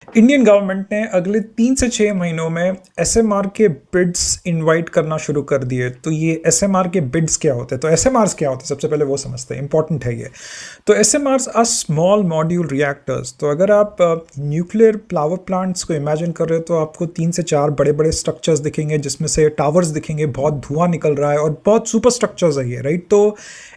Indian government ने अगले 3 से 6 महीनों में एसएमआर के बिड्स इनवाइट करना शुरू कर दिए। तो ये एसएमआर के बिड्स क्या होते हैं? तो एसएमआर्स क्या होते हैं, सबसे पहले वो समझते हैं, इंपॉर्टेंट है ये। तो SMRs are small module reactors. तो अगर आप न्यूक्लियर पावर प्लांट्स को इमेजिन कर रहे हो तो आपको 3 से 4 बड़े बड़े स्ट्रक्चर्स दिखेंगे, जिसमें से टावर्स दिखेंगे, बहुत धुआं निकल रहा है और बहुत सुपर स्ट्रक्चर्स है ये, राइट। तो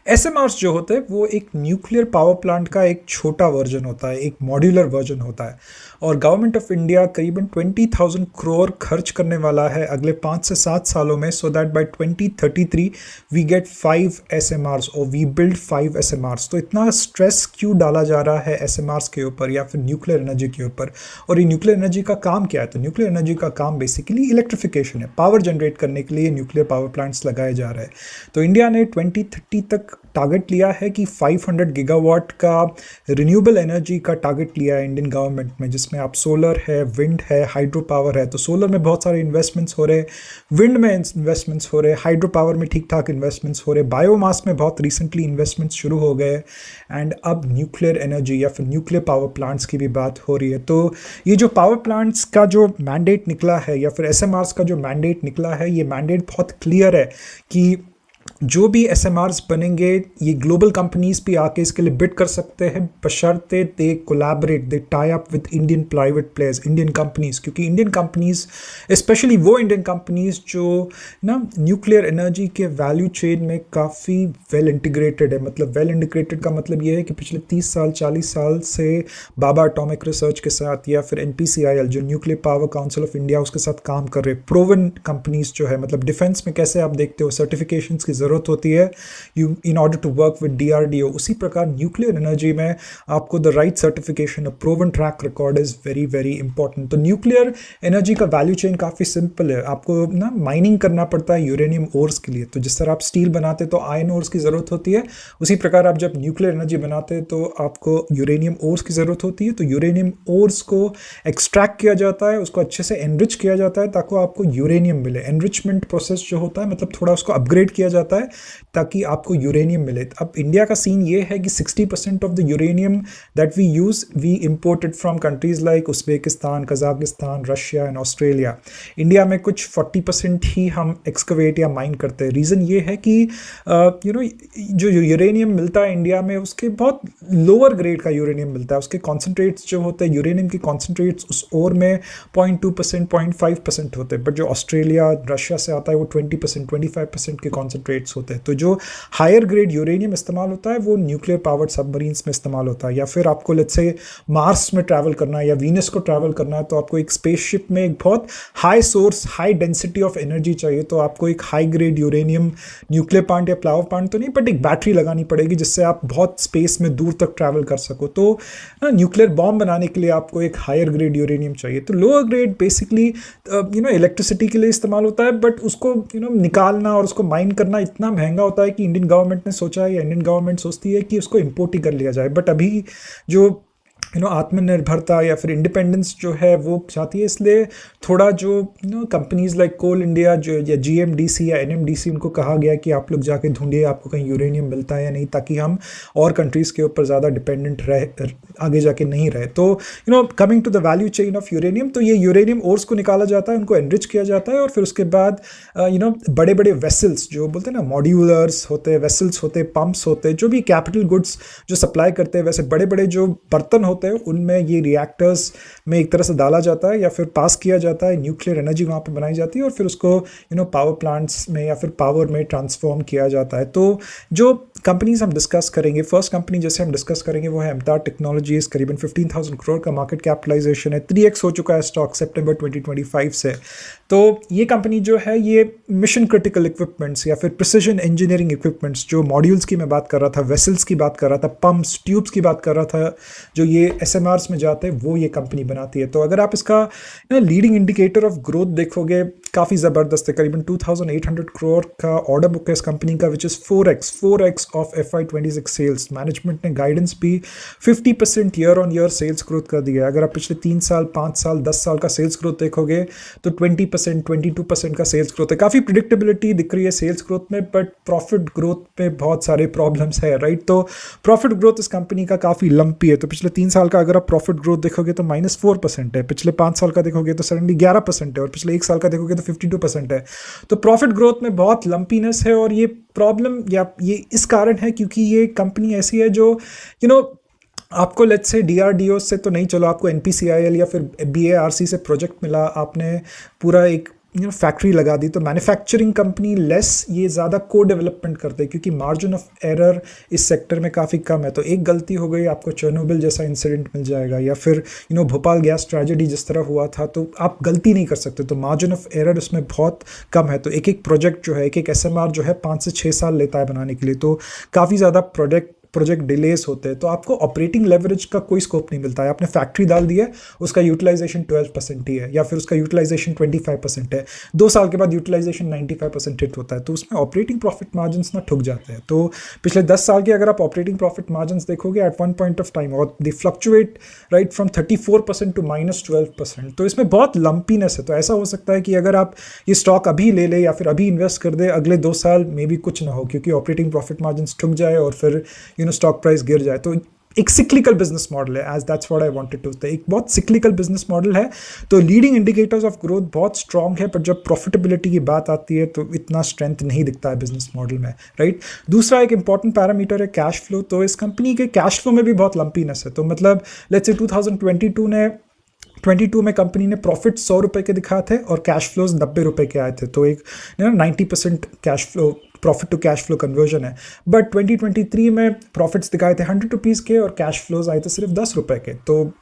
एसएमआर्स जो होते हैं वो एक न्यूक्लियर पावर प्लांट का एक छोटा वर्जन होता है, एक मॉड्यूलर वर्जन होता है। और गवर्नमेंट ऑफ इंडिया करीबन 20,000 करोड़ खर्च करने वाला है अगले 5 से 7 सालों में, so that by 2033 we get 5 SMRs और वी बिल्ड 5 एसएमआर्स। तो इतना स्ट्रेस क्यों डाला जा रहा है एसएमआर्स के ऊपर या फिर न्यूक्लियर एनर्जी के ऊपर? और ये न्यूक्लियर एनर्जी का काम क्या है? तो न्यूक्लियर एनर्जी का काम बेसिकली इलेक्ट्रिफिकेशन है। पावर जनरेट करने के लिए न्यूक्लियर पावर प्लांट्स लगाए जा रहे हैं। तो इंडिया ने 2030 तक टारगेट लिया है कि 500 गीगावाट का रिन्यूएबल एनर्जी का टारगेट लिया है इंडियन गवर्नमेंट में, जिसमें आप सोलर है, विंड है, हाइड्रो पावर है। तो सोलर में बहुत सारे इन्वेस्टमेंट्स हो रहे, विंड में इन्वेस्टमेंट्स हो रहे, हाइड्रो पावर में ठीक ठाक इन्वेस्टमेंट्स हो रहे, बायोमास में बहुत रिसेंटली इन्वेस्टमेंट्स शुरू हो गए, एंड अब न्यूक्लियर एनर्जी या फिर न्यूक्लियर पावर प्लांट्स की भी बात हो रही है। तो ये जो पावर प्लांट्स का जो मैंडेट निकला है या फिर एसएमआर्स का जो मैंडेट निकला है, ये मैंडेट बहुत क्लियर है कि जो भी एसएमआर्स बनेंगे ये ग्लोबल कंपनीज भी आके इसके लिए बिड कर सकते हैं, बशर्ते they collaborate, they tie up with Indian private players, Indian companies. क्योंकि इंडियन कंपनीज, स्पेशली वो इंडियन कंपनीज जो ना न्यूक्लियर एनर्जी के वैल्यू चेन में काफ़ी वेल इंटीग्रेटेड है। मतलब वेल इंटीग्रेटेड का मतलब ये है कि पिछले 30 साल 40 साल से बाबा एटॉमिक रिसर्च के साथ या फिर एनपीसीआईएल जो nuclear power council of India उसके साथ काम कर रहे प्रोवन कंपनीज जो है। मतलब डिफेंस में कैसे आप देखते हो सर्टिफिकेशंस की ज़रूरत होती है in order to work with DRDO, उसी प्रकार न्यूक्लियर एनर्जी में आपको the right certification, proven track record is very very important. तो न्यूक्लियर एनर्जी का वैल्यू चेन काफ़ी सिंपल है। आपको ना माइनिंग करना पड़ता है यूरेनियम ओर्स के लिए। तो जिस तरह आप स्टील बनाते तो आयरन ओर्स की ज़रूरत होती है, उसी प्रकार आप जब न्यूक्लियर एनर्जी बनाते हैं तो आपको यूरेनियम ओर्स की ज़रूरत होती है। तो यूरेनियम ओर्स को एक्सट्रैक्ट किया जाता है, उसको अच्छे से एनरिच किया जाता है ताकि आपको यूरेनियम मिले। एनरिचमेंट प्रोसेस जो होता है मतलब थोड़ा उसको अपग्रेड किया जाता है ताकि आपको यूरेनियम मिले। अब इंडिया का सीन ये है कि 60% of the uranium that we use we imported from countries like Uzbekistan, Kazakhstan, Russia and Australia. India में कुछ 40% ही हम एक्सकवेट या माइन करते हैं। रीज़न ये है कि जो यूरेनियम मिलता है इंडिया में उसके बहुत लोअर ग्रेड का यूरेनियम मिलता है। उसके कॉन्सेंट्रेट्स जो होते हैं, यूरेनियम के कॉन्सेंट्रेट्स उस ओर में 0.2%, 0.5% होते हैं। बट जो ऑस्ट्रेलिया, रशिया से आता है वो 20%, 25% के कॉन्सेंट्रेट्स होते हैं। तो जो हायर ग्रेड यूरेनियम इस्तेमाल होता है वो न्यूक्लियर पावर्ड सबमरीन्स में इस्तेमाल होता है। या फिर आपको लेट्स से मार्स में ट्रैवल करना है या वीनस को ट्रैवल करना है तो आपको एक स्पेसशिप में एक बहुत high source, high density of energy चाहिए। तो आपको एक high grade uranium nuclear plant या पावर प्लांट तो नहीं, बट एक बैटरी लगानी पड़ेगी जिससे आप बहुत स्पेस में दूर तक ट्रैवल कर सको। तो न्यूक्लियर बॉम्ब बनाने के लिए आपको एक हायर ग्रेड यूरेनियम चाहिए। तो लोअर ग्रेड बेसिकली इलेक्ट्रिसिटी के लिए इस्तेमाल होता है, बट उसको निकालना और उसको माइन करना इतना महंगा होता है कि इंडियन गवर्नमेंट ने सोचा है या इंडियन गवर्नमेंट सोचती है कि उसको इंपोर्ट ही कर लिया जाए। बट अभी जो आत्मनिर्भरता या फिर इंडिपेंडेंस जो है वो चाहती है, इसलिए थोड़ा जो कंपनीज लाइक कोल इंडिया जो या जीएमडीसी या एनएमडीसी उनको कहा गया कि आप लोग जाके ढूंढिए आपको कहीं यूरेनियम मिलता है या नहीं, ताकि हम और कंट्रीज़ के ऊपर ज़्यादा डिपेंडेंट रहे, आगे जाके नहीं रहे। तो coming to the value chain of uranium, तो ये यूरेनियम ओर्स को निकाला जाता है, उनको एनरिच किया जाता है और फिर उसके बाद बड़े बड़े वेसल्स जो बोलते हैं ना, मॉड्यूलर्स होते हैं, वेसल्स होते हैं, पंप्स होते हैं, जो भी कैपिटल गुड्स जो सप्लाई करते हैं, वैसे बड़े बड़े जो बर्तन होते हैं उनमें ये रिएक्टर्स में एक तरह से डाला जाता है या फिर पास किया जाता है। न्यूक्लियर एनर्जी वहाँ पे बनाई जाती है और फिर उसको पावर प्लांट्स में या फिर पावर में ट्रांसफॉर्म किया जाता है। तो जो कंपनीज हम डिस्कस करेंगे, फर्स्ट कंपनी जैसे हम डिस्कस करेंगे वो है एमटार टेक्नोलॉजीज। करीबन 15,000 करोड़ का मार्केट कैपिटलाइजेशन है, 3x हो चुका है स्टॉक सितंबर 2025 से। तो ये कंपनी जो है ये मिशन क्रिटिकल इक्विपमेंट्स या फिर प्रिसिजन इंजीनियरिंग इक्विपमेंट्स, जो मॉड्यूल्स की मैं बात कर रहा था, वेसल्स की बात कर रहा था, पंप्स, ट्यूब्स की बात कर रहा था, जो ये एसएमआर्स में जाते हैं वो ये कंपनी बनाती है। तो अगर आप इसका लीडिंग इंडिकेटर ऑफ ग्रोथ देखोगे काफ़ी ज़बरदस्त है। करीबन 2,800 करोड़ का ऑर्डर बुक है इस कंपनी का, which is 4x of FY26 sales. Management ने गाइडेंस भी 50% year on year sales growth कर दिया है। अगर आप पिछले 3 साल, 5 साल, 10 साल का सेल्स ग्रोथ देखोगे तो 20%, 22% का सेल्स ग्रोथ है। काफ़ी प्रिडिक्टेबिलिटी दिख रही है सेल्स ग्रोथ में, बट प्रॉफिट ग्रोथ में बहुत सारे प्रॉब्लम्स है, राइट। तो प्रॉफिट ग्रोथ इस कंपनी का काफ़ी लंपी है। तो पिछले 3 साल का अगर आप प्रॉफिट ग्रोथ देखोगे तो -4% है, पिछले 5 साल का देखोगे तो सडनली 11% है, और पिछले 1 साल का देखोगे तो 52% है। तो प्रॉफिट ग्रोथ में बहुत लंपीनेस है, और ये प्रॉब्लम या ये इस कारण है क्योंकि ये कंपनी ऐसी है जो आपको लेट्स से डीआरडीओ से तो नहीं, चलो आपको एनपीसीआईएल या फिर बीएआरसी से प्रोजेक्ट मिला, आपने पूरा एक फैक्ट्री लगा दी, तो मैन्युफैक्चरिंग कंपनी लेस ये ज़्यादा को डेवलपमेंट करते हैं क्योंकि मार्जिन ऑफ एरर इस सेक्टर में काफ़ी कम है। तो एक गलती हो गई, आपको चेर्नोबिल जैसा इंसिडेंट मिल जाएगा, या फिर भोपाल गैस ट्रेजेडी जिस तरह हुआ था, तो आप गलती नहीं कर सकते, तो मार्जिन ऑफ एरर उसमें बहुत कम है। तो एक एक प्रोजेक्ट जो है, एक एक एसएमआर जो है 5 से 6 साल लेता है बनाने के लिए, तो काफ़ी ज़्यादा प्रोजेक्ट डिलेस होते हैं, तो आपको ऑपरेटिंग लेवरेज का कोई स्कोप नहीं मिलता है। आपने फैक्ट्री डाल दिया, उसका यूटिलाइजेशन 12% ही है, या फिर उसका यूटिलाइजेशन 25% है, 2 साल के बाद यूटिलाइजेशन 95% हिट होता है, तो उसमें ऑपरेटिंग प्रॉफिट मार्जिन्स ना ठुक जाते हैं। तो पिछले 10 साल के अगर आप ऑपरेटिंग प्रॉफिट मार्जिन्स देखोगे at one point of time, और they fluctuate right from 34% to -12%, तो इसमें बहुत लंपीनेस है। तो ऐसा हो सकता है कि अगर आप ये स्टॉक अभी ले ले या फिर अभी इन्वेस्ट कर दे, अगले 2 साल में भी कुछ ना हो, क्योंकि ऑपरेटिंग प्रॉफिट मार्जिन्स ठुक जाए और फिर स्टॉक प्राइस गिर जाए। तो एक सिक्लिकल बिजनेस मॉडल है, as that's what I wanted to say, एक बहुत सिक्लिकल बिजनेस मॉडल है। तो लीडिंग इंडिकेटर्स ऑफ ग्रोथ बहुत स्ट्रांग है, पर जब प्रॉफिटेबिलिटी की बात आती है तो इतना स्ट्रेंथ नहीं दिखता है बिजनेस मॉडल में, राइट। दूसरा एक इंपॉर्टेंट पैरामीटर है कैश फ्लो। तो इस कंपनी के कैश फ्लो में भी बहुत लंपीनेस है। तो मतलब लेट्स से 2022 में कंपनी ने प्रॉफिट 100 रुपये के दिखाए थे और कैश फ्लोज 90 रुपये के आए थे, तो एक 90% cash flow, profit to cash flow conversion है। बट 2023 में प्रॉफिट्स दिखाए थे 100 रुपीज़ के और कैश फ्लोज आए थे सिर्फ 10 रुपये के, तो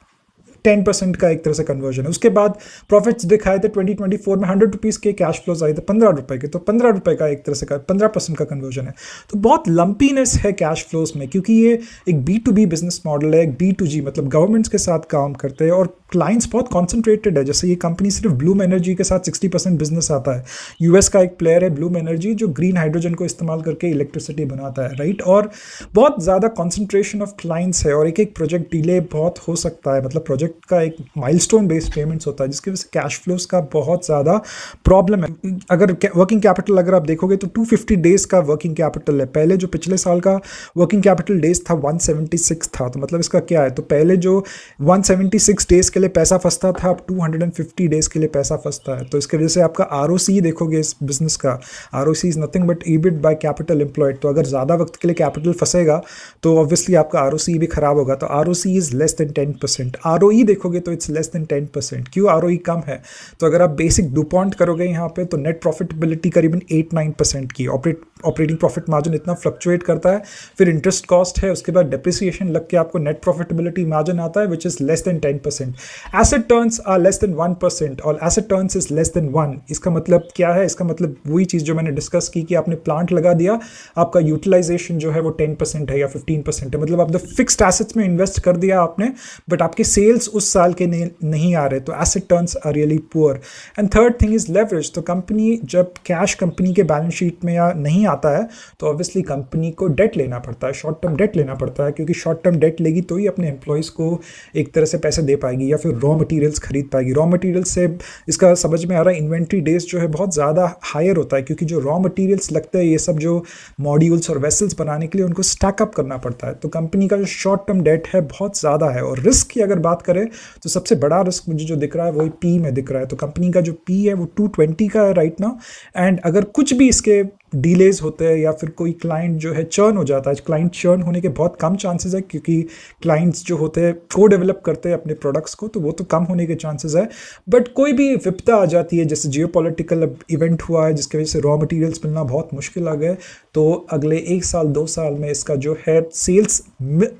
10% का एक तरह से कन्वर्जन है। उसके बाद प्रॉफिट्स दिखाए थे 2024 में 100 रुपीज़ के, कैश फ्लोज आए थे 15 रुपये के, तो 15 रुपये का एक तरह से 15% का कन्वर्जन है। तो बहुत लंपीनेस है कैश फ्लोज में, क्योंकि ये एक B2B बिजनेस मॉडल है, एक B2G मतलब गवर्नमेंट्स के साथ काम करते हैं और क्लाइंट्स बहुत कॉन्सेंट्रेटेड है। जैसे ये कंपनी सिर्फ ब्लूम एनर्जी के साथ 60% बिजनेस आता है। यूएस का एक प्लेयर है ब्लूम एनर्जी, जो ग्रीन हाइड्रोजन को इस्तेमाल करके इलेक्ट्रिसिटी बनाता है, राइट। और बहुत ज़्यादा कॉन्सेंट्रेशन ऑफ क्लाइंट्स है, और एक एक प्रोजेक्ट डिले बहुत हो सकता है, मतलब प्रोजेक्ट का एक माइलस्टोन बेस्ड पेमेंट्स होता है, जिसकी वजह से कैश फ्लोज का बहुत ज़्यादा प्रॉब्लम है। अगर वर्किंग कैपिटल अगर आप देखोगे तो 250 डेज का वर्किंग कैपिटल है। पहले जो पिछले साल का वर्किंग कैपिटल डेज था 176 था, तो मतलब इसका क्या है, तो पहले जो 176 डेज के लिए पैसा फंसता था, अब 250 डेज के लिए पैसा फंसता है। तो इसकी वजह से आपका ROC देखोगे इस बिजनेस का, ROC is nothing but EBIT by capital employed. तो अगर ज़्यादा वक्त के लिए कैपिटल फंसेगा तो ऑब्वियसली आपका ROC भी खराब होगा। तो ROC is less than 10%। ROE देखोगे तो इट्स लेस देन 10%। क्यों ROE कम है, तो अगर आप बेसिक डुपॉन्ट करोगे यहाँ पे, तो नेट प्रॉफिटेबिलिटी करीबन 8-9% की, ऑपरेटिंग प्रॉफिट मार्जिन इतना फ्लक्चुएट करता है, फिर इंटरेस्ट कॉस्ट है, उसके बाद डेप्रिसिएशन लग के आपको नेट प्रॉफिटेबिलिटी मार्जिन आता है which is less than 10%। Asset turns are less than 1% और asset turns is less than 1। इसका मतलब क्या है, इसका मतलब वही चीज़ जो मैंने डिस्कस की कि आपने प्लांट लगा दिया, आपका यूटिलाइजेशन जो है वो 10% है या 15% है, मतलब आप द फिक्स्ड एसेट्स में इन्वेस्ट कर दिया आपने, बट आपके सेल्स उस साल के नहीं आ रहे, तो asset turns are really poor. And third thing is leverage. तो कंपनी जब कैश कंपनी के बैलेंस शीट में या नहीं आता है, तो ऑब्वियसली कंपनी को डेट लेना पड़ता है, शॉर्ट टर्म डेट लेना पड़ता है, क्योंकि शॉर्ट टर्म डेट लेगी तो ही अपने एम्प्लॉयज़ को एक तरह से पैसे दे पाएगी या फिर रॉ मटेरियल्स खरीद पाएगी। रॉ मटेरियल्स से इसका समझ में आ रहा है, इन्वेंट्री डेज जो है बहुत ज़्यादा हायर होता है, क्योंकि जो रॉ मटेरियल्स लगते हैं ये सब जो मॉड्यूल्स और वेसल्स बनाने के लिए, उनको स्टैकअप करना पड़ता है। तो कंपनी का जो शॉर्ट टर्म डेट है बहुत ज़्यादा है। और रिस्क की अगर बात करें तो सबसे बड़ा रिस्क मुझे जो दिख रहा है वही P में दिख रहा है। तो कंपनी का जो P है वो 220 का है राइट नाउ, एंड अगर कुछ भी इसके डिलेज होते हैं या फिर कोई क्लाइंट जो है चर्न हो जाता है, क्लाइंट चर्न होने के बहुत कम चांसेस है, क्योंकि क्लाइंट्स जो होते हैं को डेवलप करते हैं अपने प्रोडक्ट्स को, तो वो तो कम होने के चांसेस है। बट कोई भी विपदा आ जाती है, जैसे जियोपॉलिटिकल इवेंट हुआ है जिसकी वजह से रॉ मटेरियल्स मिलना बहुत मुश्किल आ गए, तो अगले 1 साल 2 साल में इसका जो है सेल्स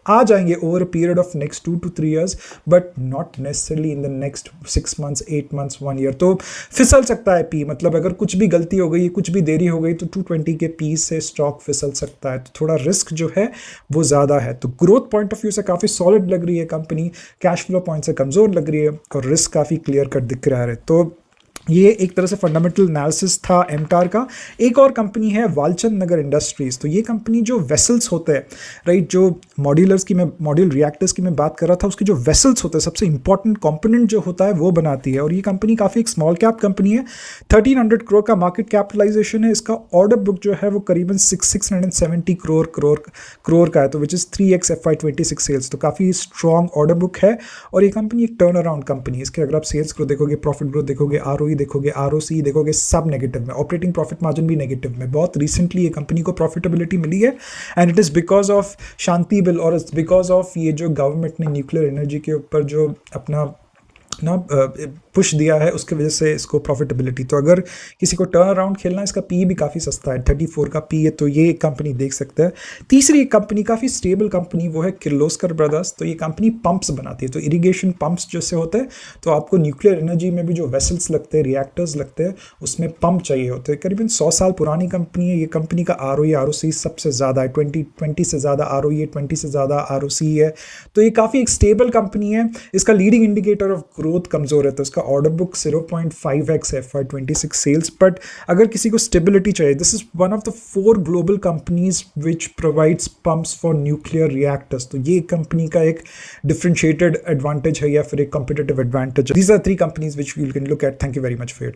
आ जाएंगे over a period of next 2 to 3 years, but not necessarily in the next 6 months, 8 months, 1 year। तो फिसल सकता है P, मतलब अगर कुछ भी गलती हो गई, कुछ भी देरी हो गई, तो 220 के P से स्टॉक फिसल सकता है। तो थोड़ा रिस्क जो है वो ज़्यादा है। तो ग्रोथ पॉइंट ऑफ व्यू से काफ़ी सॉलिड लग रही है कंपनी, कैश फ्लो पॉइंट से कमज़ोर लग रही है, और रिस्क काफ़ी क्लियर कट दिख रहा है। तो ये एक तरह से फंडामेंटल एनालिसिस था एमटार का। एक और कंपनी है वालचंद नगर इंडस्ट्रीज। तो ये कंपनी जो वेसल्स होते हैं, राइट, जो मॉड्यूल रिएक्टर्स की मैं बात कर रहा था, उसके जो वेसल्स होते हैं, सबसे इंपॉर्टेंट कंपोनेंट जो होता है वो बनाती है। और ये कंपनी काफ़ी एक स्मॉल कैप कंपनी है। 1300 करोड़ का मार्केट कैपिटलाइजेशन है। इसका ऑर्डर बुक जो है वो करीबन 670 करोड़ का है, तो which is 3x FY26 sales. तो काफ़ी स्ट्रॉन्ग ऑर्डर बुक है। और ये कंपनी एक टर्न अराउंड कंपनी है। इसके अगर आप सेल्स ग्रोथ देखोगे, प्रॉफिट ग्रोथ देखोगे, ROE देखोगे, ROC देखोगे, सब नेगेटिव में, ऑपरेटिंग प्रॉफिट मार्जिन भी नेगेटिव में। बहुत रिसेंटली ये कंपनी को प्रॉफिटेबिलिटी मिली है, and it is because of Shanti bill, और इट्स बिकॉज ऑफ ये जो गवर्नमेंट ने न्यूक्लियर एनर्जी के ऊपर जो अपना ना पुश दिया है, उसकी वजह से इसको प्रॉफिटेबिलिटी। तो अगर किसी को टर्न अराउंड खेलना है, इसका पी भी काफ़ी सस्ता है, 34 का पी है। तो ये एक कंपनी देख सकते हैं। तीसरी एक कंपनी काफ़ी स्टेबल कंपनी, वो है किर्लोस्कर ब्रदर्स। तो ये कंपनी पंप्स बनाती है। तो इरिगेशन पंप्स जैसे होते हैं, तो आपको न्यूक्लियर एनर्जी में भी जो वेसल्स लगते हैं, रिएक्टर्स लगते हैं, उसमें पंप चाहिए होते हैं। करीबन 100 साल पुरानी कंपनी है। ये कंपनी का ROE ROC सबसे ज़्यादा है, 20 से ज़्यादा ROE है, 20 से ज़्यादा ROC है। तो ये काफ़ी एक स्टेबल कंपनी है। इसका लीडिंग इंडिकेटर ऑफ ग्रोथ कमजोर है, तो इसका order book 0.5x FY26 sales. But अगर किसी को स्टेबिलिटी चाहिए, this is one of the 4 global companies which provides pumps for nuclear reactors. तो ये कंपनी का एक डिफरेंशिएटेड एडवांटेज है, या फिर एक competitive advantage. These are 3 companies which you can look at. Thank you very much for your